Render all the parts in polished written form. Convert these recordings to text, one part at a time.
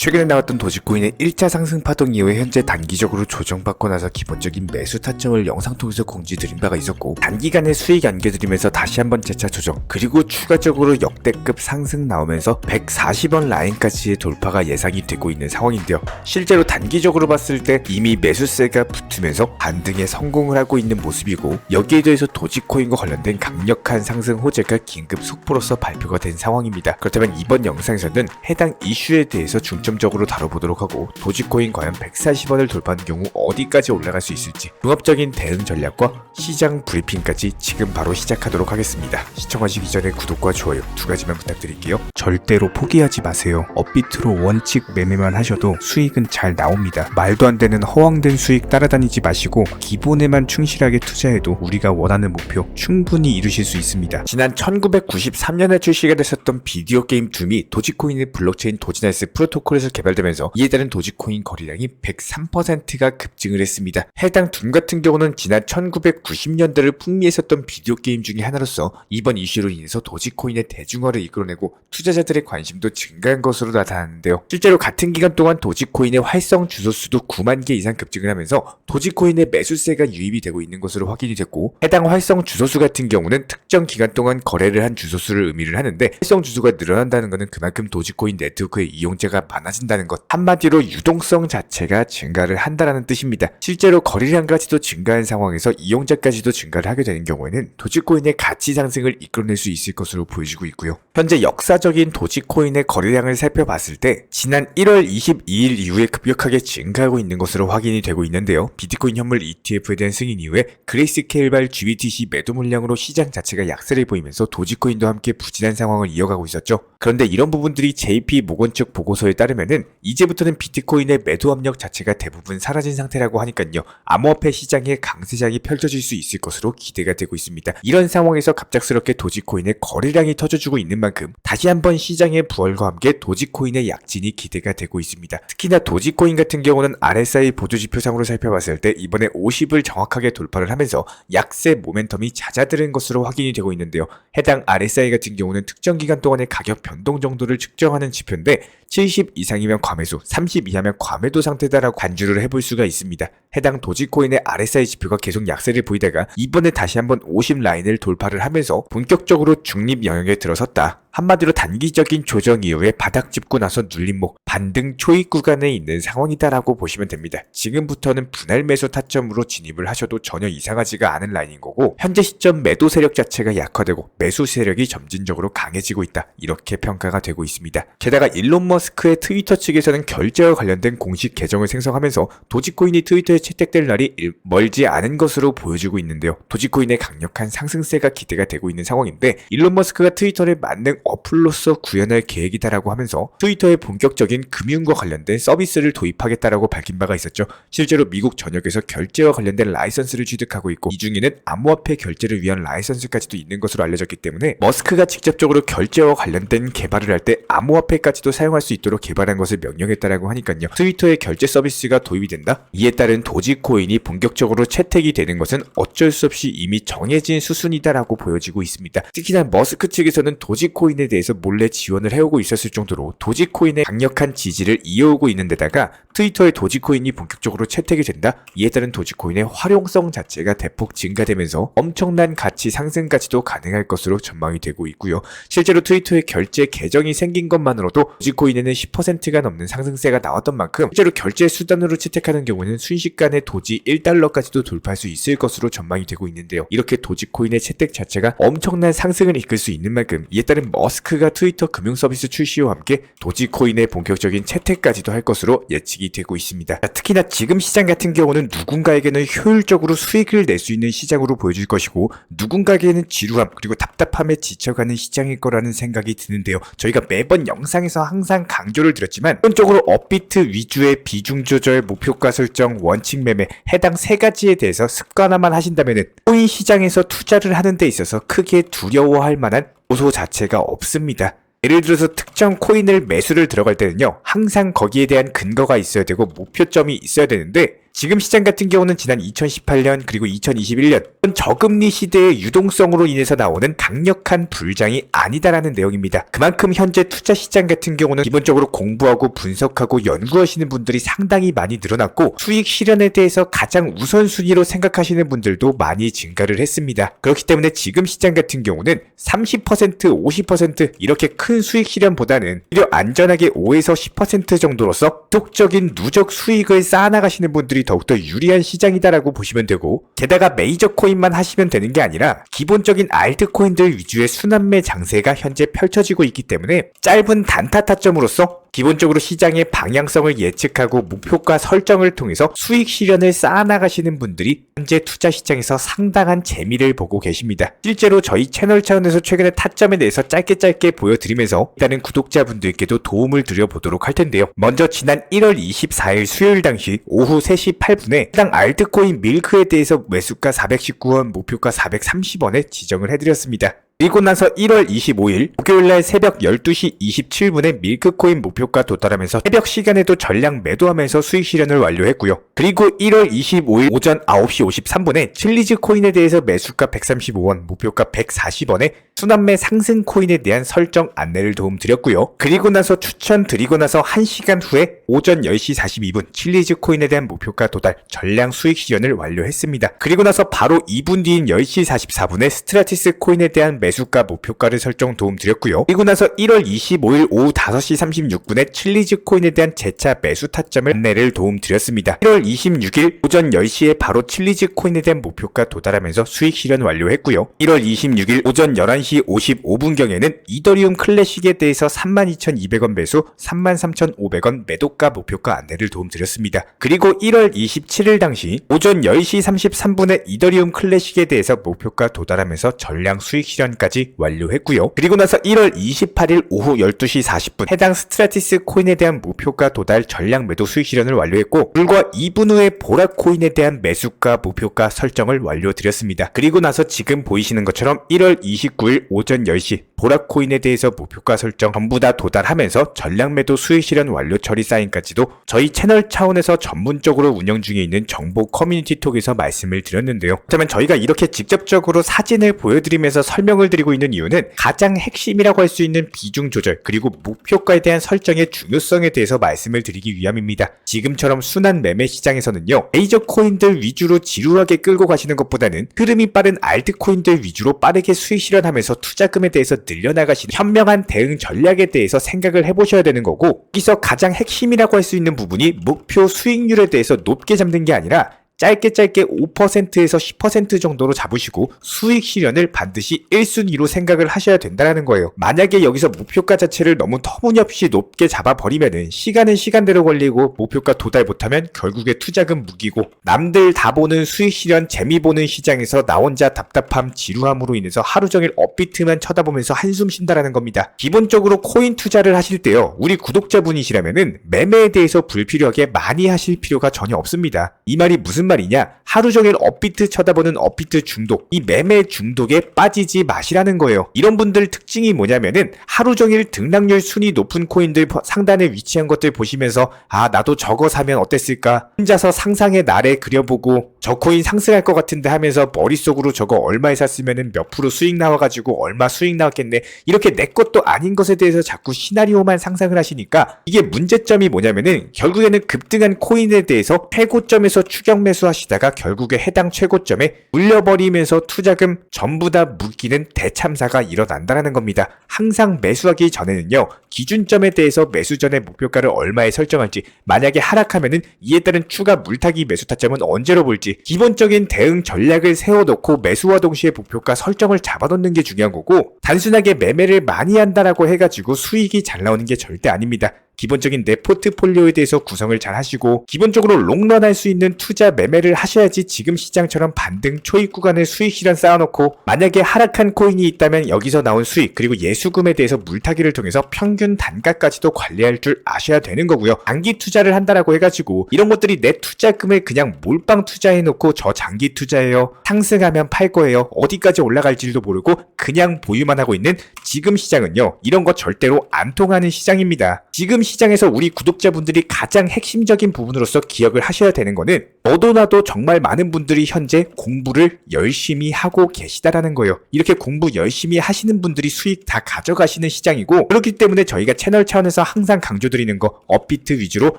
최근에 나왔던 도지코인의 1차 상승 파동 이후에 현재 단기적으로 조정받고 나서 기본적인 매수 타점을 영상 통해서 공지드린 바가 있었고, 단기간에 수익 안겨드리면서 다시 한번 재차 조정, 그리고 추가적으로 역대급 상승 나오면서 140원 라인까지의 돌파가 예상이 되고 있는 상황인데요. 실제로 단기적으로 봤을 때 이미 매수세가 붙으면서 반등에 성공을 하고 있는 모습이고, 여기에 대해서 도지코인과 관련된 강력한 상승 호재가 긴급 속보로서 발표가 된 상황입니다. 그렇다면 이번 영상에서는 해당 이슈에 대해서 중점적으로 다뤄보도록 하고, 도지코인 과연 140원을 돌파하는 경우 어디까지 올라갈 수 있을지, 종합적인 대응 전략과 시장 브리핑까지 지금 바로 시작하도록 하겠습니다. 시청하시기 전에 구독과 좋아요 두 가지만 부탁드릴게요. 절대로 포기하지 마세요. 업비트로 원칙 매매만 하셔도 수익은 잘 나옵니다. 말도 안 되는 허황된 수익 따라다니지 마시고 기본에만 충실하게 투자해도 우리가 원하는 목표 충분히 이루실 수 있습니다. 지난 1993년에 출시가 됐었던 비디오 게임 둠이 도지코인의 블록체인 도지나이스 프로토콜에서 개발되면서 이에 따른 도지코인 거래량이 103%가 급증을 했습니다. 해당 둠 같은 경우는 지난 1990년대를 풍미했었던 비디오 게임 중에 하나로서 이번 이슈로 인해서 도지코인의 대중화를 이끌어내고 투자자들의 관심도 증가한 것으로 나타났는데요. 실제로 같은 기간 동안 도지코인의 활성 주소 수도 9만 개 이상 급증을 하면서 도지코인의 매수세가 유입이 되고 있는 것으로 확인이 됐고, 해당 활성 주소수 같은 경우는 특정 기간 동안 거래를 한 주소수를 의미를 하는데, 활성 주소가 늘어난다는 것은 그만큼 도지코인 네트워크의 이용자가 많아진다는 것, 한마디로 유동성 자체가 증가를 한다는 뜻입니다. 실제로 거래량까지도 증가한 상황에서 이용자까지도 증가를 하게 되는 경우에는 도지코인의 가치 상승을 이끌어낼 수 있을 것으로 보여지고 있고요. 현재 역사적인 도지코인의 거래량을 살펴봤을 때 지난 1월 22일 이후에 급격하게 증가하고 있는 것으로 확인이 되고 있는데요. 비트코인 현물 ETF에 대한 승인 이후에 그레이스케일발 GBTC 매도 물량으로 시장 자체가 약세를 보이면서 도지코인도 함께 부진한 상황을 이어가고 있었죠. 그런데 이런 부분들이 JP 모건 측 보고서에 따르면은 이제부터는 비트코인의 매도 압력 자체가 대부분 사라진 상태라고 하니까요. 암호화폐 시장에 강세장이 펼쳐질 수 있을 것으로 기대가 되고 있습니다. 이런 상황에서 갑작스럽게 도지코인의 거래량이 터져주고 있는 만큼 다시 한번 시장의 부활과 함께 도지코인의 약진이 기대가 되고 있습니다. 특히나 도지코인 같은 경우는 RSI 보조지표상으로 살펴봤을 때 이번에 50을 정확하게 돌파를 하면서 약세 모멘텀이 잦아드는 것으로 확인이 되고 있는데요. 해당 RSI 같은 경우는 특정 기간 동안의 가격 변동 정도를 측정하는 지표인데 70 이상이면 과매수, 30 이하면 과매도 상태다라고 간주를 해볼 수가 있습니다. 해당 도지코인의 RSI 지표가 계속 약세를 보이다가 이번에 다시 한번 50 라인을 돌파를 하면서 본격적으로 중립 영역에 들어섰다. 한마디로 단기적인 조정 이후에 바닥 짚고 나서 눌림목, 반등 초입 구간에 있는 상황이다라고 보시면 됩니다. 지금부터는 분할 매수 타점으로 진입을 하셔도 전혀 이상하지가 않은 라인인 거고, 현재 시점 매도 세력 자체가 약화되고 매수 세력이 점진적으로 강해지고 있다, 이렇게 평가가 되고 있습니다. 게다가 일론 머스크의 트위터 측에서는 결제와 관련된 공식 계정을 생성하면서 도지코인이 트위터에 채택될 날이 멀지 않은 것으로 보여지고 있는데요. 도지코인의 강력한 상승세가 기대가 되고 있는 상황인데, 일론 머스크가 트위터를 만능 어플로서 구현할 계획이다라고 하면서 트위터에 본격적인 금융과 관련된 서비스를 도입하겠다라고 밝힌 바가 있었죠. 실제로 미국 전역에서 결제와 관련된 라이선스를 취득하고 있고, 이 중에는 암호화폐 결제를 위한 라이선스까지도 있는 것으로 알려졌기 때문에 머스크가 직접적으로 결제와 관련된 개발을 할 때 암호화폐까지도 사용할 수 있도록 개발한 것을 명령했다라고 하니까요. 트위터의 결제 서비스가 도입이 된다? 이에 따른 도지코인이 본격적으로 채택이 되는 것은 어쩔 수 없이 이미 정해진 수순이다라고 보여지고 있습니다. 특히나 머스크 측에서는 도지코인에 대해서 몰래 지원을 해오고 있었을 정도로 도지코인의 강력한 지지를 이어오고 있는 데다가 트위터의 도지코인이 본격적으로 채택이 된다? 이에 따른 도지코인의 활용성 자체가 대폭 증가되면서 엄청난 가치 상승까지도 가능할 것으로 전망이 되고 있고요. 실제로 트위터의 결제 계정이 생긴 것만으로도 도지코인에는 10%가 넘는 상승세가 나왔던 만큼 실제로 결제 수단으로 채택하는 경우는 순식간에 도지 1달러까지도 돌파할 수 있을 것으로 전망이 되고 있는데요. 이렇게 도지코인의 채택 자체가 엄청난 상승을 이끌 수 있는 만큼 이에 따른 머스크가 트위터 금융 서비스 출시와 함께 도지코인의 본격적인 채택까지도 할 것으로 예측이 되고 있습니다. 특히나 지금 시장 같은 경우는 누군가에게는 효율적으로 수익을 낼 수 있는 시장으로 보여질 것이고, 누군가에게는 지루함 그리고 답답함에 지쳐가는 시장일 거라는 생각이 드는데요. 저희가 매번 영상에서 항상 강조를 드렸지만, 기본적으로 업비트 위주의 비중 조절, 목표가 설정, 원칙 매매, 해당 세 가지에 대해서 습관화만 하신다면 코인 시장에서 투자를 하는 데 있어서 크게 두려워할 만한 요소 자체가 없습니다. 예를 들어서 특정 코인을 매수를 들어갈 때는요, 항상 거기에 대한 근거가 있어야 되고 목표점이 있어야 되는데, 지금 시장 같은 경우는 지난 2018년 그리고 2021년 저금리 시대의 유동성으로 인해서 나오는 강력한 불장이 아니다라는 내용입니다. 그만큼 현재 투자 시장 같은 경우는 기본적으로 공부하고 분석하고 연구하시는 분들이 상당히 많이 늘어났고 수익 실현에 대해서 가장 우선순위로 생각하시는 분들도 많이 증가를 했습니다. 그렇기 때문에 지금 시장 같은 경우는 30%, 50% 이렇게 큰 수익 실현보다는 오히려 안전하게 5에서 10% 정도로서 지속적인 누적 수익을 쌓아나가시는 분들이 더욱더 유리한 시장이다라고 보시면 되고, 게다가 메이저 코인만 하시면 되는 게 아니라 기본적인 알트코인들 위주의 순환매 장세가 현재 펼쳐지고 있기 때문에 짧은 단타 타점으로서 기본적으로 시장의 방향성을 예측하고 목표가 설정을 통해서 수익 실현을 쌓아나가시는 분들이 현재 투자 시장에서 상당한 재미를 보고 계십니다. 실제로 저희 채널 차원에서 최근의 타점에 대해서 짧게 보여드리면서 일단은 구독자분들께도 도움을 드려보도록 할 텐데요. 먼저 지난 1월 24일 수요일 당시 오후 3시 8분에 해당 알트코인 밀크에 대해서 매수가 419원, 목표가 430원에 지정을 해드렸습니다. 그리고 나서 1월 25일 목요일날 새벽 12시 27분에 밀크코인 목표가 도달하면서 새벽 시간에도 전량 매도하면서 수익 실현을 완료했고요. 그리고 1월 25일 오전 9시 53분에 칠리즈 코인에 대해서 매수가 135원, 목표가 140원에 순환매 상승 코인에 대한 설정 안내를 도움드렸고요. 그리고 나서 추천드리고 나서 1시간 후에 오전 10시 42분 칠리즈 코인에 대한 목표가 도달, 전량 수익 실현을 완료했습니다. 그리고 나서 바로 2분 뒤인 10시 44분에 스트라티스 코인에 대한 매수가 목표가를 설정 도움드렸고요. 그리고 나서 1월 25일 오후 5시 36분에 칠리즈 코인에 대한 재차 매수 타점을 안내를 도움드렸습니다. 1월 26일 오전 10시에 바로 칠리즈 코인에 대한 목표가 도달하면서 수익 실현 완료했고요. 1월 26일 오전 11시 55분경에는 이더리움 클래식에 대해서 32,200원 매수, 33,500원 매도가 목표가 안내를 도움드렸습니다. 그리고 1월 27일 당시 오전 10시 33분에 이더리움 클래식에 대해서 목표가 도달하면서 전량 수익 실현까지 완료했고요. 그리고 나서 1월 28일 오후 12시 40분 해당 스트라티스 코인에 대한 목표가 도달, 전량 매도 수익 실현을 완료했고, 불과 2분 후에 보라 코인에 대한 매수가 목표가 설정을 완료드렸습니다. 그리고 나서 지금 보이시는 것처럼 1월 29일 오전 10시 보라 코인에 대해서 목표가 설정 전부 다 도달하면서 전량 매도 수익 실현 완료 처리 사인까지도 저희 채널 차원에서 전문적으로 운영 중에 있는 정보 커뮤니티 톡에서 말씀을 드렸는데요. 그렇다면 저희가 이렇게 직접적으로 사진을 보여드리면서 설명을 드리고 있는 이유는 가장 핵심이라고 할 수 있는 비중 조절 그리고 목표가에 대한 설정의 중요성에 대해서 말씀을 드리기 위함입니다. 지금처럼 순환 매매 시장에서는요, 메이저 코인들 위주로 지루하게 끌고 가시는 것보다는 흐름이 빠른 알트코인들 위주로 빠르게 수익 실현하면서 투자금에 대해서 늘려나가시는 현명한 대응 전략에 대해서 생각을 해보셔야 되는 거고, 여기서 가장 핵심이라고 할 수 있는 부분이 목표 수익률에 대해서 높게 잡는 게 아니라 짧게 5%에서 10% 정도로 잡으시고 수익 실현을 반드시 1순위로 생각을 하셔야 된다는 거예요. 만약에 여기서 목표가 자체를 너무 터무니없이 높게 잡아버리면은 시간은 시간대로 걸리고 목표가 도달 못하면 결국에 투자금 묵이고 남들 다 보는 수익 실현 재미 보는 시장에서 나 혼자 답답함 지루함으로 인해서 하루 종일 업비트만 쳐다보면서 한숨 쉰다라는 겁니다. 기본적으로 코인 투자를 하실 때요, 우리 구독자분이시라면은 매매에 대해서 불필요하게 많이 하실 필요가 전혀 없습니다. 이 말이 무슨 말이냐? 하루 종일 업비트 쳐다보는 업비트 중독, 이 매매 중독에 빠지지 마시라는 거예요. 이런 분들 특징이 뭐냐면은 하루 종일 등락률 순위 높은 코인들 상단에 위치한 것들 보시면서 아, 나도 저거 사면 어땠을까? 혼자서 상상의 나래 그려보고 저 코인 상승할 것 같은데 하면서 머릿속으로 저거 얼마에 샀으면은 몇 프로 수익 나와가지고 얼마 수익 나왔겠네, 이렇게 내 것도 아닌 것에 대해서 자꾸 시나리오만 상상을 하시니까 이게 문제점이 뭐냐면은 결국에는 급등한 코인에 대해서 최고점에서 추격 매수하시다가 결국에 해당 최고점에 물려버리면서 투자금 전부 다 묶이는 대참사가 일어난다는 겁니다. 항상 매수하기 전에는요, 기준점에 대해서 매수 전에 목표가를 얼마에 설정할지, 만약에 하락하면은 이에 따른 추가 물타기 매수 타점은 언제로 볼지, 기본적인 대응 전략을 세워놓고 매수와 동시에 목표가 설정을 잡아놓는 게 중요한 거고, 단순하게 매매를 많이 한다라고 해가지고 수익이 잘 나오는 게 절대 아닙니다. 기본적인 내 포트폴리오에 대해서 구성을 잘 하시고 기본적으로 롱런 할 수 있는 투자 매매를 하셔야지 지금 시장처럼 반등 초입 구간에 수익 실현 쌓아놓고 만약에 하락한 코인이 있다면 여기서 나온 수익 그리고 예수금에 대해서 물타기를 통해서 평균 단가까지도 관리할 줄 아셔야 되는 거고요. 장기 투자를 한다라고 해가지고 이런 것들이 내 투자금을 그냥 몰빵 투자해놓고 저 장기 투자예요, 상승하면 팔 거예요, 어디까지 올라갈지도 모르고 그냥 보유만 하고 있는 지금 시장은요, 이런 거 절대로 안 통하는 시장입니다. 지금 시장에서 우리 구독자분들이 가장 핵심적인 부분으로서 기억을 하셔야 되는 거는 너도 나도 정말 많은 분들이 현재 공부를 열심히 하고 계시다라는 거예요. 이렇게 공부 열심히 하시는 분들이 수익 다 가져가시는 시장이고, 그렇기 때문에 저희가 채널 차원에서 항상 강조드리는 거, 업비트 위주로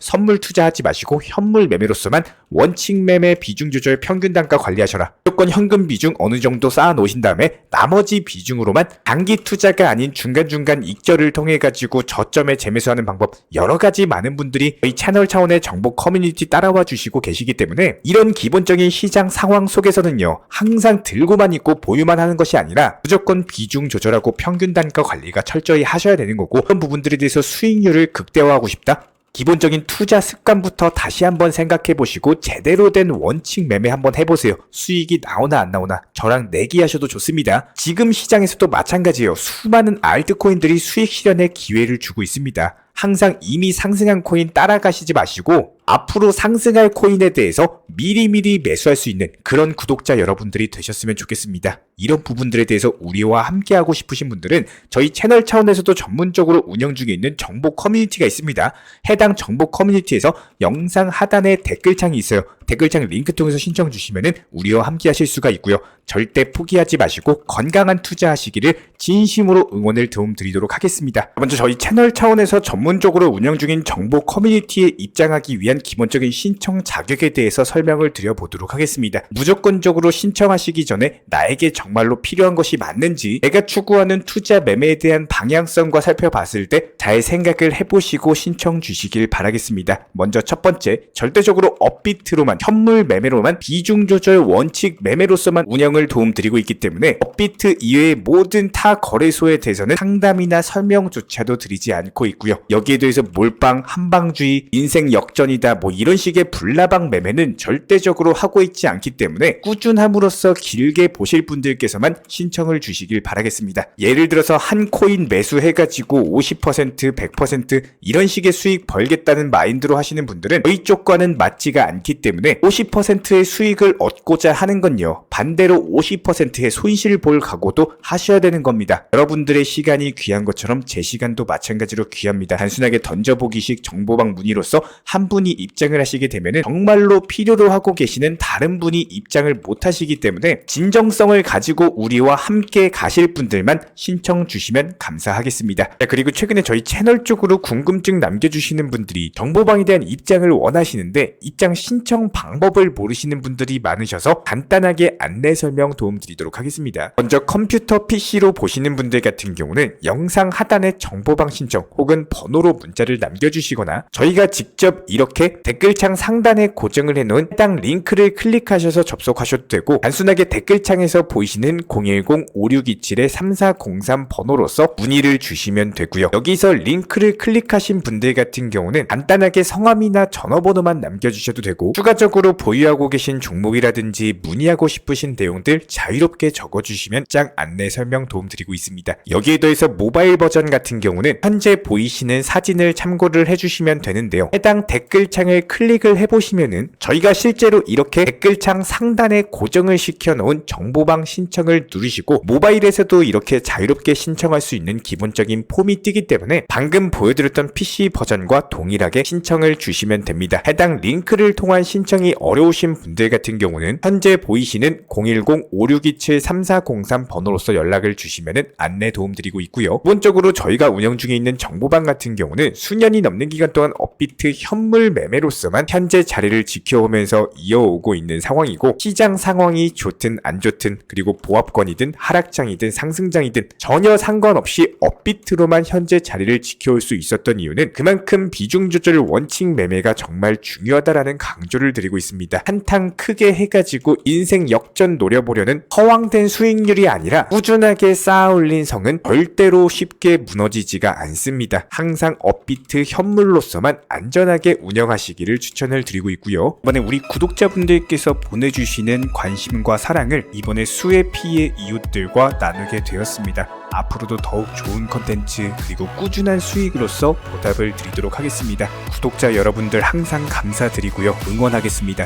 선물 투자하지 마시고 현물 매매로서만 원칙 매매 비중 조절 평균 단가 관리하셔라. 무조건 현금 비중 어느 정도 쌓아 놓으신 다음에 나머지 비중으로만 단기 투자가 아닌 중간중간 익절을 통해 가지고 저점에 재매수하는 방법, 여러 가지 많은 분들이 저희 채널 차원의 정보 커뮤니티 따라와 주시고 계시기 때문에 이런 기본적인 시장 상황 속에서는요, 항상 들고만 있고 보유만 하는 것이 아니라 무조건 비중 조절하고 평균 단가 관리가 철저히 하셔야 되는 거고, 그런 부분들에 대해서 수익률을 극대화하고 싶다? 기본적인 투자 습관부터 다시 한번 생각해 보시고 제대로 된 원칙 매매 한번 해보세요. 수익이 나오나 안 나오나 저랑 내기하셔도 좋습니다. 지금 시장에서도 마찬가지예요. 수많은 알트코인들이 수익 실현의 기회를 주고 있습니다. 항상 이미 상승한 코인 따라가시지 마시고 앞으로 상승할 코인에 대해서 미리미리 매수할 수 있는 그런 구독자 여러분들이 되셨으면 좋겠습니다. 이런 부분들에 대해서 우리와 함께하고 싶으신 분들은 저희 채널 차원에서도 전문적으로 운영 중에 있는 정보 커뮤니티가 있습니다. 해당 정보 커뮤니티에서 영상 하단에 댓글창이 있어요. 댓글창 링크 통해서 신청 주시면은 우리와 함께 하실 수가 있고요. 절대 포기하지 마시고 건강한 투자하시기를 진심으로 응원을 도움드리도록 하겠습니다. 먼저 저희 채널 차원에서 전문적으로 운영 중인 정보 커뮤니티에 입장하기 위한 기본적인 신청 자격에 대해서 설명을 드려보도록 하겠습니다. 무조건적으로 신청하시기 전에 나에게 정말로 필요한 것이 맞는지, 내가 추구하는 투자 매매에 대한 방향성과 살펴봤을 때 잘 생각을 해보시고 신청 주시길 바라겠습니다. 먼저 첫 번째, 절대적으로 업비트로만, 현물 매매로만, 비중 조절 원칙 매매로서만 운영을 도움드리고 있기 때문에 업비트 이외의 모든 타 거래소에 대해서는 상담이나 설명조차도 드리지 않고 있고요. 여기에 대해서 몰빵, 한방주의, 인생 역전이다 뭐 이런 식의 불나방 매매는 절대적으로 하고 있지 않기 때문에 꾸준함으로써 길게 보실 분들께서만 신청을 주시길 바라겠습니다. 예를 들어서 한 코인 매수해가지고 50%, 100% 이런 식의 수익 벌겠다는 마인드로 하시는 분들은 저희 쪽과는 맞지가 않기 때문에 50%의 수익을 얻고자 하는 건요, 반대로 50%의 손실을 볼 각오도 하셔야 되는 겁니다. 여러분들의 시간이 귀한 것처럼 제 시간도 마찬가지로 귀합니다. 단순하게 던져보기식 정보방 문의로서 한 분이 입장을 하시게 되면 정말로 필요로 하고 계시는 다른 분이 입장을 못 하시기 때문에 진정성을 가지고 우리와 함께 가실 분들만 신청 주시면 감사하겠습니다. 자, 그리고 최근에 저희 채널 쪽으로 궁금증 남겨주시는 분들이 정보방에 대한 입장을 원하시는데 입장 신청 방법을 모르시는 분들이 많으셔서 간단하게 안내 설명 도움드리도록 하겠습니다. 먼저 컴퓨터 PC로 보시는 분들 같은 경우는 영상 하단에 정보방 신청 혹은 번호로 문자를 남겨주시거나 저희가 직접 이렇게 댓글창 상단에 고정을 해놓은 해당 링크를 클릭하셔서 접속하셔도 되고, 단순하게 댓글창에서 보이시는 010-5627-3403 번호로서 문의를 주시면 되고요. 여기서 링크를 클릭하신 분들 같은 경우는 간단하게 성함이나 전화번호만 남겨주셔도 되고, 추가적으로 보유하고 계신 종목이라든지 문의하고 싶으신 내용들 자유롭게 적어주시면 짱 안내 설명 도움드리고 있습니다. 여기에 더해서 모바일 버전 같은 경우는 현재 보이시는 사진을 참고를 해주시면 되는데요. 해당 댓글창을 클릭을 해보시면은 저희가 실제로 이렇게 댓글창 상단에 고정을 시켜놓은 정보방 신청을 누르시고 모바일에서도 이렇게 자유롭게 신청할 수 있는 기본적인 폼이 뜨기 때문에 방금 보여드렸던 PC 버전과 동일하게 신청을 주시면 됩니다. 해당 링크를 통한 신청이 어려우신 분들 같은 경우는 현재 보이시는 010-5627-3403 번호로서 연락을 주시면 안내 도움드리고 있고요. 기본적으로 저희가 운영 중에 있는 정보방 같은 경우는 수년이 넘는 기간 동안 업비트 현물 매매로서만 현재 자리를 지켜오면서 이어오고 있는 상황이고, 시장 상황이 좋든 안 좋든 그리고 보합권이든 하락장이든 상승장이든 전혀 상관없이 업비트로만 현재 자리를 지켜올 수 있었던 이유는 그만큼 비중 조절 원칙 매매가 정말 중요하다라는 강조를 드리고 있습니다. 한탕 크게 해가지고 인생 역전 노려보려는 허황된 수익률이 아니라 꾸준하게 쌓아올린 성은 절대로 쉽게 무너지지가 않습니다. 항상 업비트 현물로서만 안전하게 운영하시기를 추천을 드리고 있고요. 이번에 우리 구독자분들께서 보내주시는 관심과 사랑을 이번에 수혜 피해 이웃들과 나누게 되었습니다. 앞으로도 더욱 좋은 컨텐츠 그리고 꾸준한 수익으로서 보답을 드리도록 하겠습니다. 구독자 여러분들 항상 감사드리고요. 응원하겠습니다.